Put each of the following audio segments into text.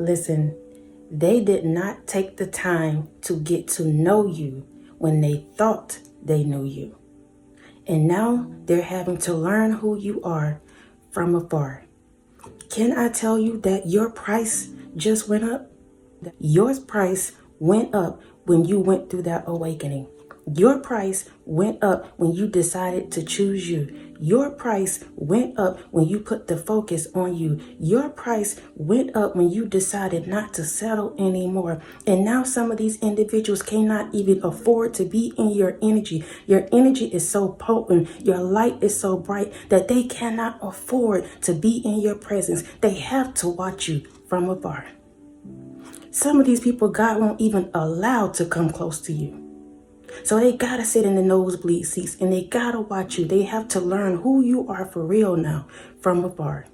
Listen, they did not take the time to get to know you when they thought they knew you. And now they're having to learn who you are from afar. Can I tell you that your price just went up? Your price went up when you went through that awakening. Your price went up when you decided to choose you. Your price went up when you put the focus on you. Your price went up when you decided not to settle anymore. And now some of these individuals cannot even afford to be in your energy. Your energy is so potent, your light is so bright that they cannot afford to be in your presence. They have to watch you from afar. Some of these people God won't even allow to come close to you. So they gotta sit in the nosebleed seats and they gotta watch you. They have to learn who you are for real now from afar.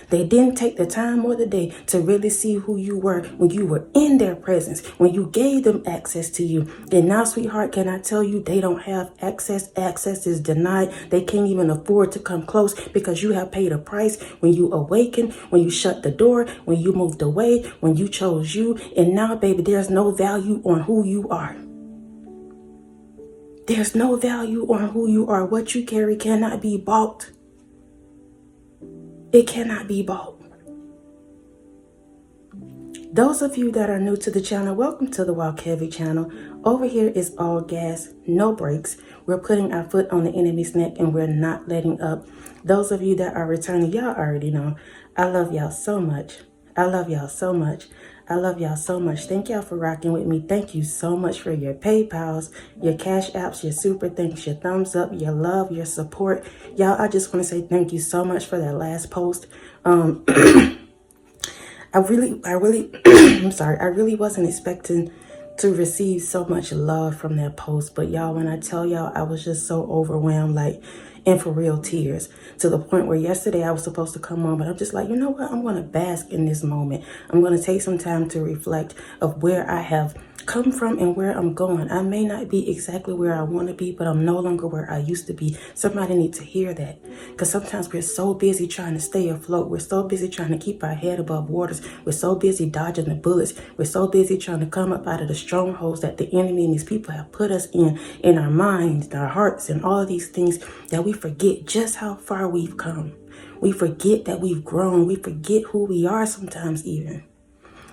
They didn't take the time or the day to really see who you were when you were in their presence, when you gave them access to you. And now, sweetheart, can I tell you they don't have access? Access is denied. They can't even afford to come close because you have paid a price when you awakened, when you shut the door, when you moved away, when you chose you. And now, baby, there's no value on who you are. There's no value on who you are. What you carry cannot be bought. It cannot be bought. Those of you that are new to the channel, welcome to the Walk Heavy channel. Over here is all gas, no brakes. We're putting our foot on the enemy's neck and we're not letting up. Those of you that are returning, y'all already know. I love y'all so much. I love y'all so much. I love y'all so much. Thank y'all for rocking with me. Thank you so much for your PayPals, your Cash Apps, your super thanks, your thumbs up, your love, your support. Y'all, I just want to say thank you so much for that last post. I really, I'm sorry. I really wasn't expecting to receive so much love from that post. But y'all, when I tell y'all, I was just so overwhelmed, like, and for real tears, to the point where yesterday I was supposed to come on, but I'm just like, you know what? I'm going to bask in this moment. I'm going to take some time to reflect of where I have come from and where I'm going. I may not be exactly where I want to be, but I'm no longer where I used to be. Somebody needs to hear that, because sometimes we're so busy trying to stay afloat. We're so busy trying to keep our head above waters. We're so busy dodging the bullets. We're so busy trying to come up out of the strongholds that the enemy and these people have put us in our minds, in our hearts, and all of these things, that we forget just how far we've come. We forget that we've grown. We forget who we are sometimes even.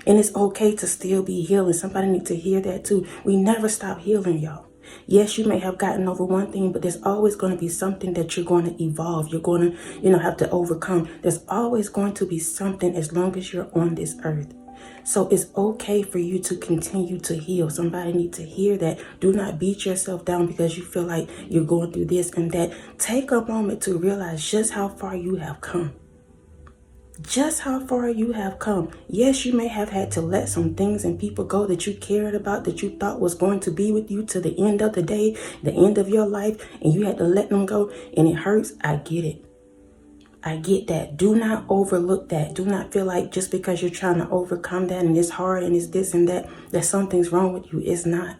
And it's okay to still be healing. Somebody needs to hear that too. We never stop healing, y'all. Yes, you may have gotten over one thing, but there's always going to be something that you're going to evolve. You're going to, have to overcome. There's always going to be something as long as you're on this earth. So it's okay for you to continue to heal. Somebody needs to hear that. Do not beat yourself down because you feel like you're going through this and that. Take a moment to realize just how far you have come. Just how far you have come. Yes, you may have had to let some things and people go that you cared about, that you thought was going to be with you to the end of the day, the end of your life, and you had to let them go, and it hurts. I get it. I get that. Do not overlook that. Do not feel like just because you're trying to overcome that and it's hard and it's this and that something's wrong with you. It's not.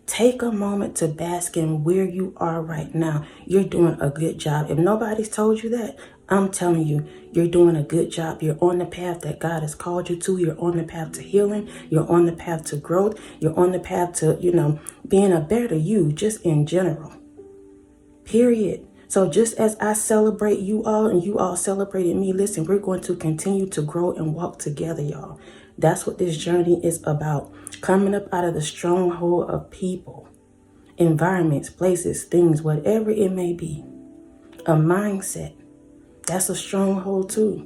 Take a moment to bask in where you are right now. You're doing a good job. If nobody's told you that, I'm telling you, you're doing a good job. You're on the path that God has called you to. You're on the path to healing. You're on the path to growth. You're on the path to, being a better you, just in general. Period. So just as I celebrate you all and you all celebrated me, listen, we're going to continue to grow and walk together, y'all. That's what this journey is about. Coming up out of the stronghold of people, environments, places, things, whatever it may be. A mindset. That's a stronghold too.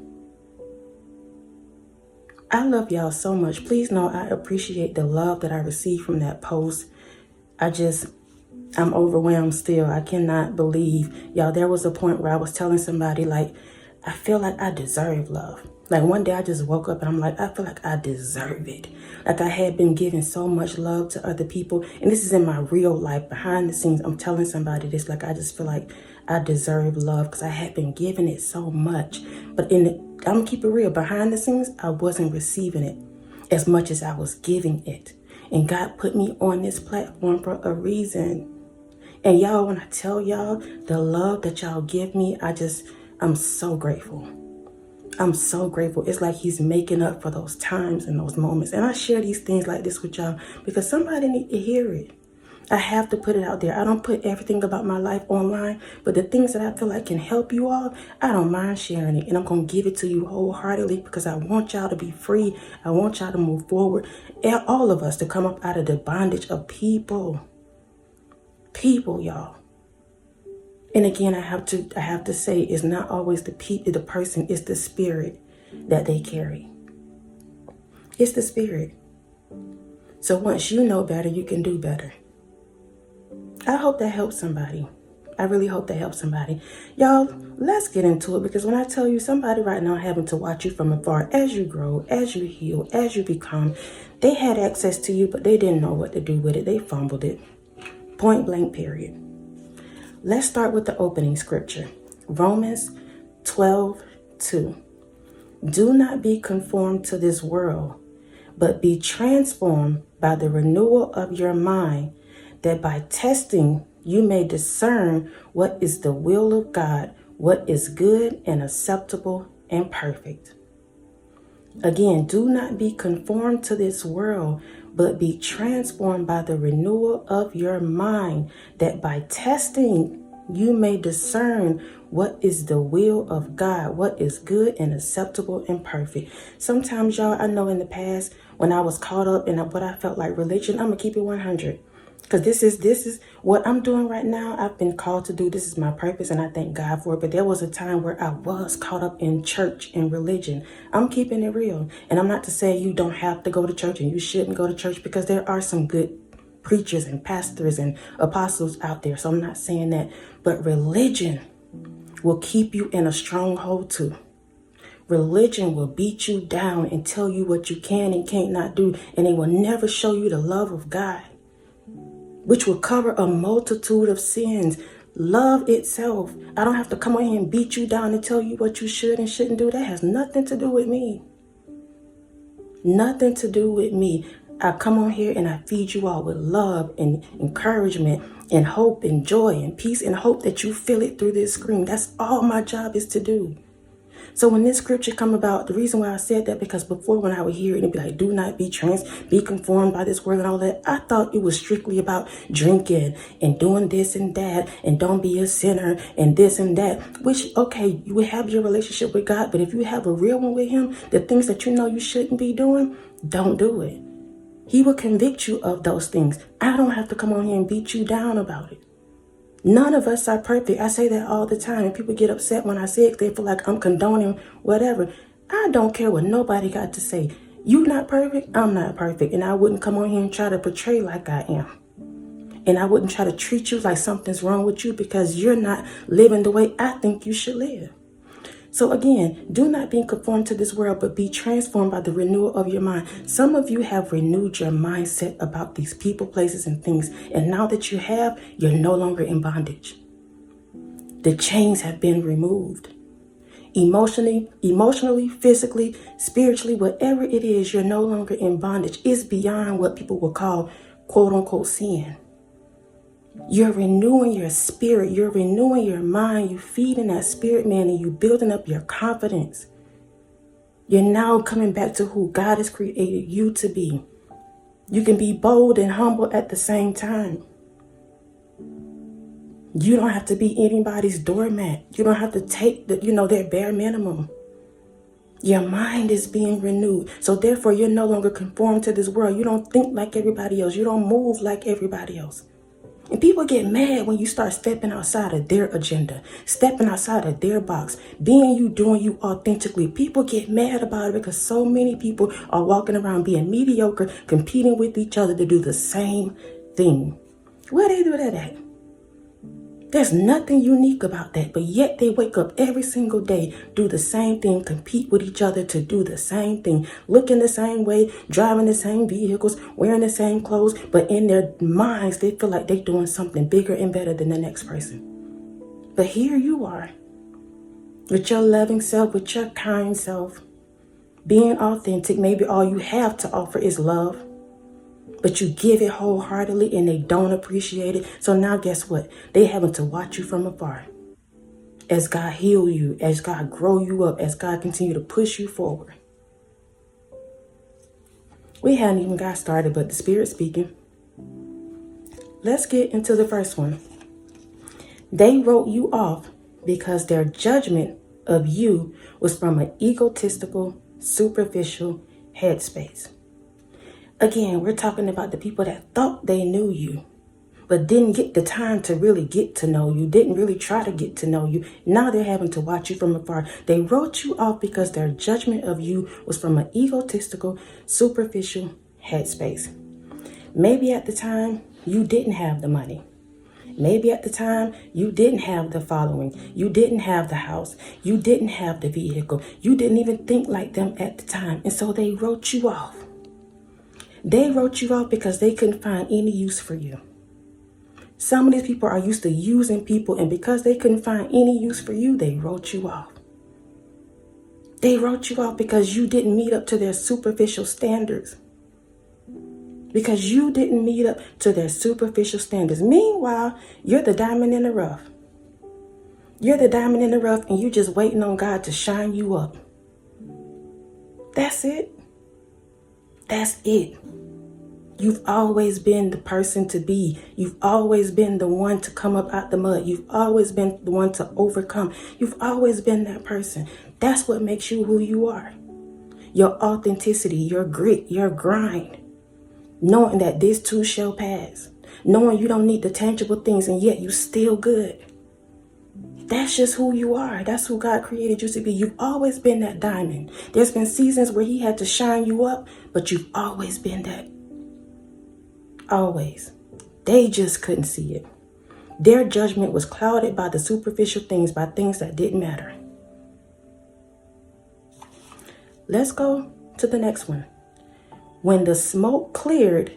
I love y'all so much. Please know I appreciate the love that I received from that post. I'm overwhelmed still. I cannot believe, y'all, there was a point where I was telling somebody, like, I feel like I deserve love. Like one day I just woke up and I'm like, I feel like I deserve it. Like I had been giving so much love to other people. And this is in my real life, behind the scenes. I'm telling somebody this, like, I just feel like I deserve love because I had been giving it so much. But I'm gonna keep it real. Behind the scenes, I wasn't receiving it as much as I was giving it. And God put me on this platform for a reason. And y'all, when I tell y'all the love that y'all give me, I'm so grateful. I'm so grateful. It's like he's making up for those times and those moments. And I share these things like this with y'all because somebody need to hear it. I have to put it out there. I don't put everything about my life online, but the things that I feel like can help you all, I don't mind sharing it. And I'm going to give it to you wholeheartedly because I want y'all to be free. I want y'all to move forward. And all of us to come up out of the bondage of people. People, y'all. And again, I have to say it's not always the person, it's the spirit that they carry. It's the spirit. So once you know better, you can do better. I hope that helps somebody. I really hope that helps somebody. Y'all, let's get into it because when I tell you somebody right now having to watch you from afar as you grow, as you heal, as you become, they had access to you, but they didn't know what to do with it. They fumbled it. Point blank, period. Let's start with the opening scripture. Romans 12:2. Do not be conformed to this world, but be transformed by the renewal of your mind, that by testing you may discern what is the will of God, what is good and acceptable and perfect. Again, do not be conformed to this world, but be transformed by the renewal of your mind, that by testing you may discern what is the will of God, what is good and acceptable and perfect. Sometimes, y'all, I know in the past when I was caught up in what I felt like religion, I'm gonna keep it 100. Because this is what I'm doing right now. I've been called to do. This is my purpose, and I thank God for it. But there was a time where I was caught up in church and religion. I'm keeping it real. And I'm not to say you don't have to go to church and you shouldn't go to church, because there are some good preachers and pastors and apostles out there. So I'm not saying that. But religion will keep you in a stronghold too. Religion will beat you down and tell you what you can and can't not do. And they will never show you the love of God, which will cover a multitude of sins. Love itself. I don't have to come on here and beat you down and tell you what you should and shouldn't do. That has nothing to do with me. Nothing to do with me. I come on here and I feed you all with love and encouragement and hope and joy and peace and hope that you feel it through this screen. That's all my job is to do. So when this scripture come about, the reason why I said that, because before when I would hear it, it'd be like, do not be conformed by this world and all that. I thought it was strictly about drinking and doing this and that and don't be a sinner and this and that, which, okay, you will have your relationship with God. But if you have a real one with him, the things that you know you shouldn't be doing, don't do it. He will convict you of those things. I don't have to come on here and beat you down about it. None of us are perfect. I say that all the time. And people get upset when I say it. They feel like I'm condoning whatever. I don't care what nobody got to say. You not perfect, I'm not perfect. And I wouldn't come on here and try to portray like I am. And I wouldn't try to treat you like something's wrong with you because you're not living the way I think you should live. So again, do not be conformed to this world, but be transformed by the renewal of your mind. Some of you have renewed your mindset about these people, places, and things. And now that you have, you're no longer in bondage. The chains have been removed. Emotionally, physically, spiritually, whatever it is, you're no longer in bondage. It's beyond what people will call, quote unquote, sin. You're renewing your spirit. You're renewing your mind. You're feeding that spirit, man, and you're building up your confidence. You're now coming back to who God has created you to be. You can be bold and humble at the same time. You don't have to be anybody's doormat. You don't have to take their bare minimum. Your mind is being renewed. So therefore, you're no longer conformed to this world. You don't think like everybody else. You don't move like everybody else. And people get mad when you start stepping outside of their agenda, stepping outside of their box, being you, doing you authentically. People get mad about it because so many people are walking around being mediocre, competing with each other to do the same thing. Where they do that at? There's nothing unique about that, but yet they wake up every single day, do the same thing, compete with each other to do the same thing, looking the same way, driving the same vehicles, wearing the same clothes, but in their minds, they feel like they're doing something bigger and better than the next person. But here you are, with your loving self, with your kind self, being authentic. Maybe all you have to offer is love, but you give it wholeheartedly and they don't appreciate it. So now guess what? They having to watch you from afar. as God heal you, as God grow you up, as God continue to push you forward. We hadn't even got started, but the Spirit speaking. Let's get into the first one. They wrote you off because their judgment of you was from an egotistical, superficial headspace. Again, we're talking about the people that thought they knew you, but didn't get the time to really get to know you, didn't really try to get to know you. Now they're having to watch you from afar. They wrote you off because their judgment of you was from an egotistical, superficial headspace. Maybe at the time you didn't have the money. Maybe at the time you didn't have the following. You didn't have the house. You didn't have the vehicle. You didn't even think like them at the time. And so they wrote you off. They wrote you off because they couldn't find any use for you. Some of these people are used to using people, and because they couldn't find any use for you, they wrote you off. They wrote you off because you didn't meet up to their superficial standards. Because you didn't meet up to their superficial standards. Meanwhile, you're the diamond in the rough. You're the diamond in the rough, and you're just waiting on God to shine you up. That's it. That's it. You've always been the person to be. You've always been the one to come up out the mud. You've always been the one to overcome. You've always been that person. That's what makes you who you are. Your authenticity, your grit, your grind. Knowing that this too shall pass. Knowing you don't need the tangible things, and yet you still good. That's just who you are. That's who God created you to be. You've always been that diamond. There's been seasons where he had to shine you up, but you've always been that. Always. They just couldn't see it. Their judgment was clouded by the superficial things, by things that didn't matter. Let's go to the next one. When the smoke cleared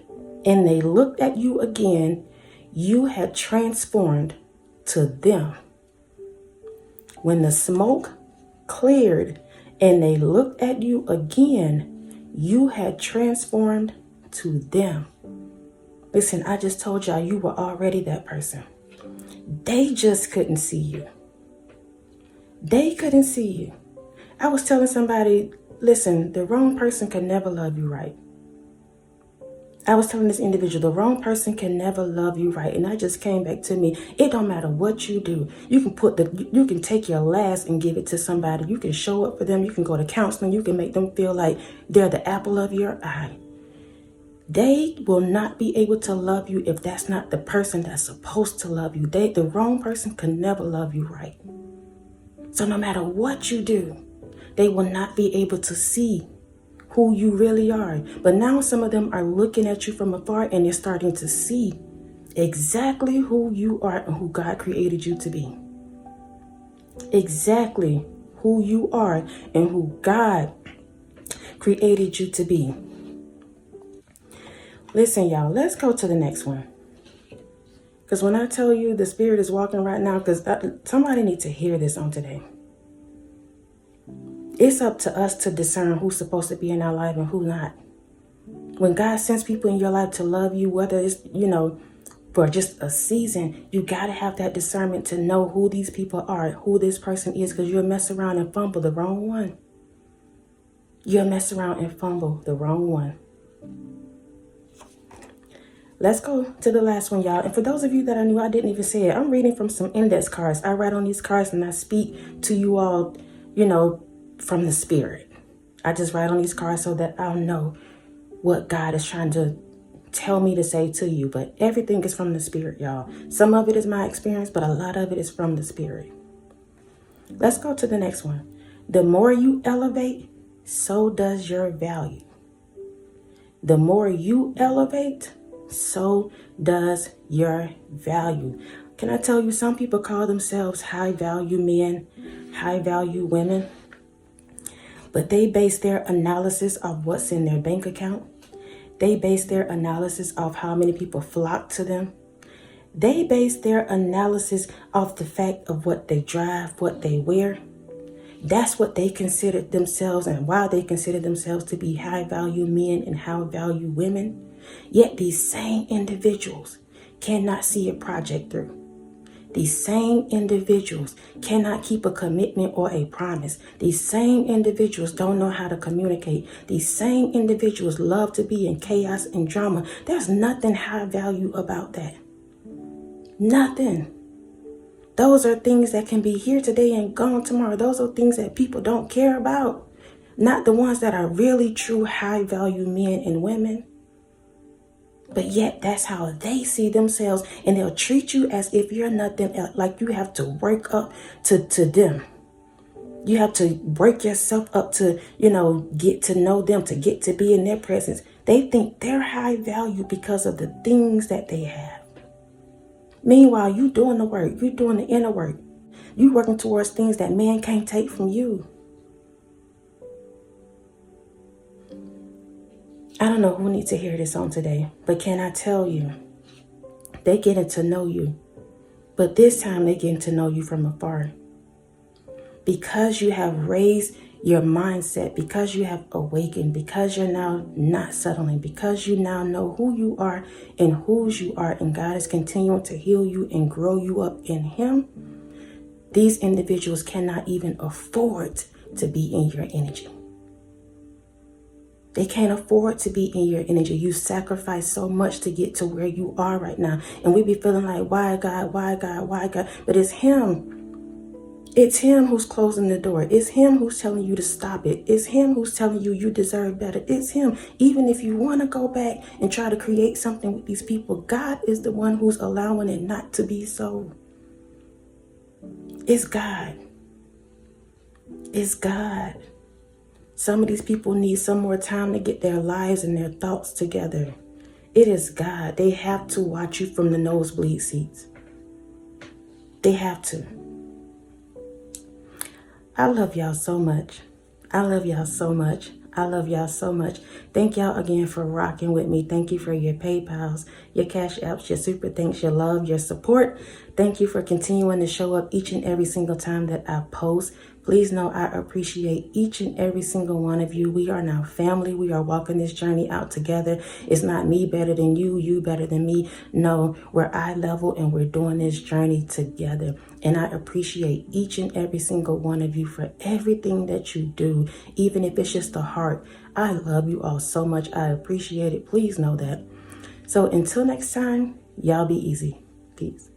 and they looked at you again, you had transformed to them. When the smoke cleared and they looked at you again, you had transformed to them. Listen, I just told y'all you were already that person. They just couldn't see you. They couldn't see you. I was telling somebody, listen, the wrong person can never love you right. I was telling this individual, the wrong person can never love you right. And that just came back to me. It don't matter what you do. You can take your last and give it to somebody. You can show up for them. You can go to counseling. You can make them feel like they're the apple of your eye. They will not be able to love you if that's not the person that's supposed to love you. The wrong person can never love you right. So no matter what you do, they will not be able to see who you really are. But now some of them are looking at you from afar, and they're starting to see exactly who you are and who God created you to be. Exactly who you are and who God created you to be. Listen, y'all, let's go to the next one. Because when I tell you the Spirit is walking right now, because somebody needs to hear this on today. It's up to us to discern who's supposed to be in our life and who not. When God sends people in your life to love you, whether it's, for just a season, you got to have that discernment to know who these people are, who this person is, because you'll mess around and fumble the wrong one. You'll mess around and fumble the wrong one. Let's go to the last one, y'all. And for those of you that are new, I didn't even say it. I'm reading from some index cards. I write on these cards and I speak to you all, from the Spirit. I just write on these cards so that I'll know what God is trying to tell me to say to you. But everything is from the Spirit, y'all. Some of it is my experience, but a lot of it is from the Spirit. Let's go to the next one. The more you elevate, so does your value. The more you elevate, so does your value. Can I tell you, some people call themselves high value men, high value women, but they base their analysis of what's in their bank account. They base their analysis of how many people flock to them. They base their analysis off the fact of what they drive, what they wear. That's what they consider themselves, and why they consider themselves to be high value men and high value women. Yet these same individuals cannot see a project through. These same individuals cannot keep a commitment or a promise. These same individuals don't know how to communicate. These same individuals love to be in chaos and drama. There's nothing high value about that. Nothing. Those are things that can be here today and gone tomorrow. Those are things that people don't care about. Not the ones that are really true high value men and women. But yet that's how they see themselves, and they'll treat you as if you're nothing else, like you have to work up to them. You have to break yourself up to, get to know them, to get to be in their presence. They think they're high value because of the things that they have. Meanwhile, you doing the work, you doing the inner work. You working towards things that man can't take from you. I don't know who needs to hear this on today, but can I tell you, they're getting to know you, but this time they're getting to know you from afar. Because you have raised your mindset, because you have awakened, because you're now not settling, because you now know who you are and whose you are, and God is continuing to heal you and grow you up in Him, these individuals cannot even afford to be in your energy. They can't afford to be in your energy. You sacrifice so much to get to where you are right now. And we be feeling like, why God, why God, why God? But it's Him. It's Him who's closing the door. It's Him who's telling you to stop it. It's Him who's telling you you deserve better. It's Him. Even if you want to go back and try to create something with these people, God is the one who's allowing it not to be so. It's God. It's God. Some of these people need some more time to get their lives and their thoughts together. It is God. They have to watch you from the nosebleed seats. They have to. I love y'all so much. I love y'all so much. I love y'all so much. Thank y'all again for rocking with me. Thank you for your PayPals, your Cash Apps, your super thanks, your love, your support. Thank you for continuing to show up each and every single time that I post. Please know I appreciate each and every single one of you. We are now family. We are walking this journey out together. It's not me better than you, you better than me. No, we're eye level and we're doing this journey together. And I appreciate each and every single one of you for everything that you do, even if it's just a heart. I love you all so much. I appreciate it. Please know that. So until next time, y'all be easy. Peace.